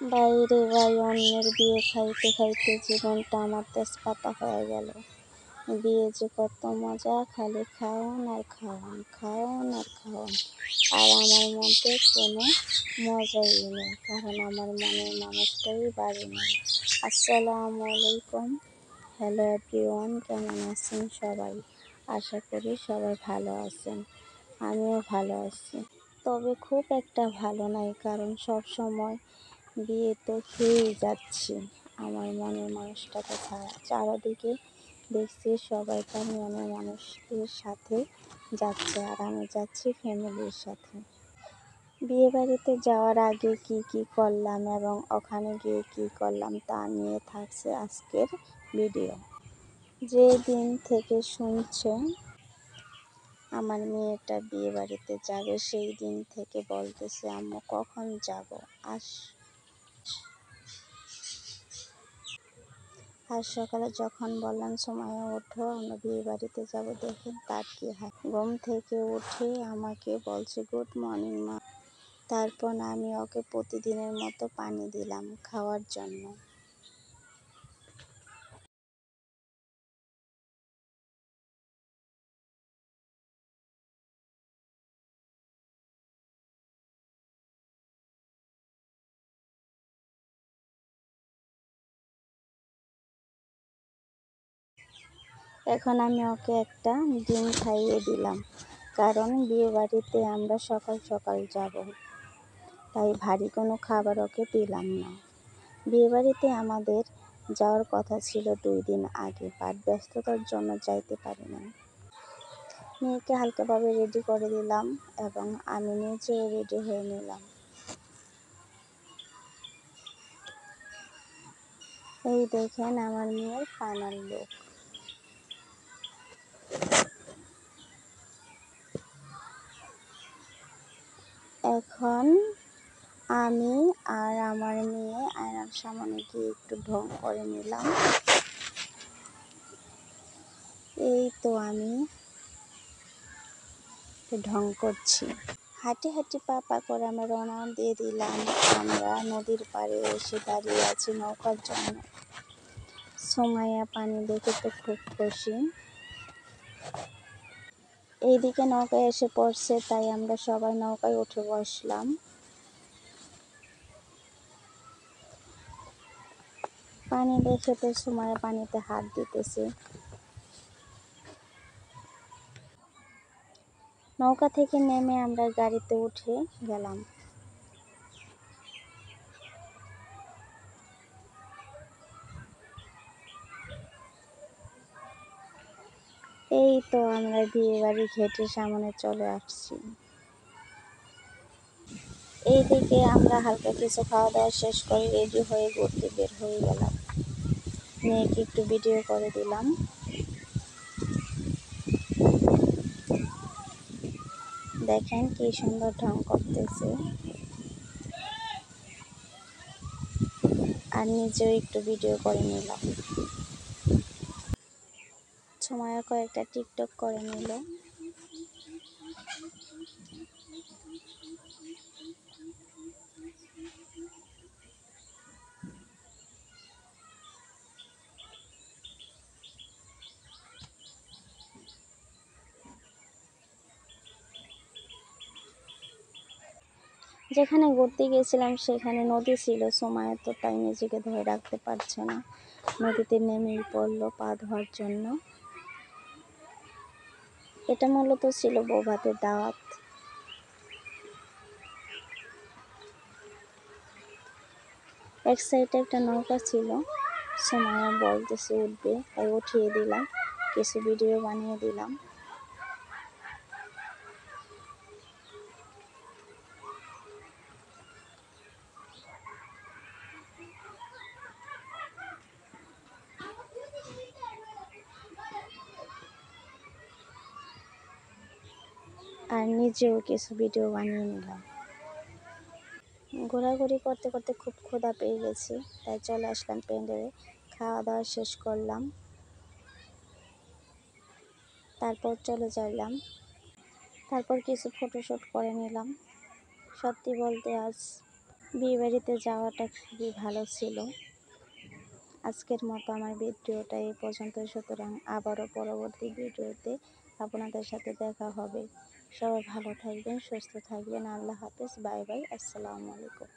বাইরে ভাই অন্যের বিয়ে খাইতে খাইতে জীবনটা আমার তেজপাতা হয়ে গেল। বিয়ে যে কত মজা, খালি খাওন আর খাওন, খাওন আর খাওন। আর আমার মধ্যে কোনো মজাই নেই, কারণ আমার মনের মানুষটাই বাড়ি নেই। আসসালামু আলাইকুম। হ্যালো এভরিওয়ান, কেমন আছেন সবাই? আশা করি সবাই ভালো আছেন। আমিও ভালো আছি, তবে খুব একটা ভালো নাই, কারণ সব সময় বিয়ে তো খেয়েই যাচ্ছি আমার মনের মানুষটাকে ছাড়া। চারদিকে দেখছি সবাই তার মনের মানুষদের সাথে যাচ্ছে, আর আমি যাচ্ছি ফ্যামিলির সাথে। বিয়ে বাড়িতে যাওয়ার আগে কি কি করলাম এবং ওখানে গিয়ে কি করলাম তা নিয়ে থাকছে আজকের ভিডিও। যে দিন থেকে শুনছেন আমার মেয়েটা বিয়ে বাড়িতে যাবে, সেই দিন থেকে বলতেছে আম্মু কখন যাব। আজ সকালে যখন বললাম সুমাইয়া ওঠো আমরা বিয়ে বাড়িতে যাব, দেখেন তার কি হয়। ঘুম থেকে উঠে আমাকে বলছে গুড মর্নিং মা। তারপর আমি ওকে প্রতিদিনের মতো পানি দিলাম খাওয়ার জন্য। এখন আমি ওকে একটা ডিম খাইয়ে দিলাম, কারণ বিয়ে বাড়িতে আমরা সকাল সকাল যাব, তাই ভারী কোনো খাবার ওকে দিলাম না। বিয়ে বাড়িতে আমাদের যাওয়ার কথা ছিল 2 দিন আগে, বাট ব্যস্ততার জন্য যাইতে পারি না। মেয়েকে হালকাভাবে রেডি করে দিলাম এবং আমি নিজেও রেডি হয়ে নিলাম। এই দেখেন আমার মেয়ের ফাইনাল লুক। এখন আমি আর আমার মেয়ে আয়নার সামনে গিয়ে একটু ঢং করে নিলাম। এই তো আমি ঢং করছি। হাঁটি হাঁটি পা পা করে আমরা রওনা দিয়ে দিলাম। আমরা নদীর পাড়ে এসে দাঁড়িয়ে আছি নৌকার জন্য। সুমাইয়া পানি দেখে তো খুব খুশি। এইদিকে নৌকায় এসে পড়ছে, তাই আমরা সবাই নৌকায় উঠে বসলাম। পানি দেখে তো সুমাইয়া পানিতে হাত দিতেছে। নৌকা থেকে নেমে আমরা গাড়িতে উঠে গেলাম। এই তো আমরা বিয়ে বাড়ি ঘেটের সামনে চলে আসছি। এইদিকে আমরা হালকা কিছু খাওয়া দাওয়া শেষ করে রেডি হয়ে ঘুরতে বের হয়ে গেলাম। মেয়েকে একটু ভিডিও করে দিলাম। দেখেন কি সুন্দর ঢং করতেছে, আর নিজেও একটু ভিডিও করে নিলাম। সুমাইয়া কয়েকটা টিকটক করে নিল। যেখানে ঘুরতে গিয়েছিলাম সেখানে নদী ছিল, সুমাইয়া তো তাই নিজেকে ধরে রাখতে পারছে না, নদীতে নেমেই পড়লো পা ধোয়ার জন্য। এটা মূলত ছিল বউ ভাতের দাওয়াত। এক সাইডে একটা নৌকা ছিল, সুমাইয়া বলতেছে উঠবে, তাই উঠিয়ে দিলাম, কিছু ভিডিও বানিয়ে দিলাম। আর নিজেও কিছু ভিডিও বানিয়ে নিলাম। ঘোরাঘুরি করতে করতে খুব ক্ষুধা পেয়ে গেছি, তাই চলে আসলাম প্যান্ডেলে। খাওয়া দাওয়া শেষ করলাম, তারপর চলে যাইলাম। তারপর কিছু ফটোশ্যুট করে নিলাম। সত্যি বলতে আজ বিয়েবাড়িতে যাওয়াটা খুবই ভালো ছিল। আজকের মতো আমার ভিডিওটা এই পর্যন্তই। সুতরাং আবারও পরবর্তী ভিডিওতে আপনাদের সাথে দেখা হবে। সবাই ভালো থাকবেন, সুস্থ থাকবেন। আল্লাহ হাফেজ, বাই বাই, আসসালামু আলাইকুম।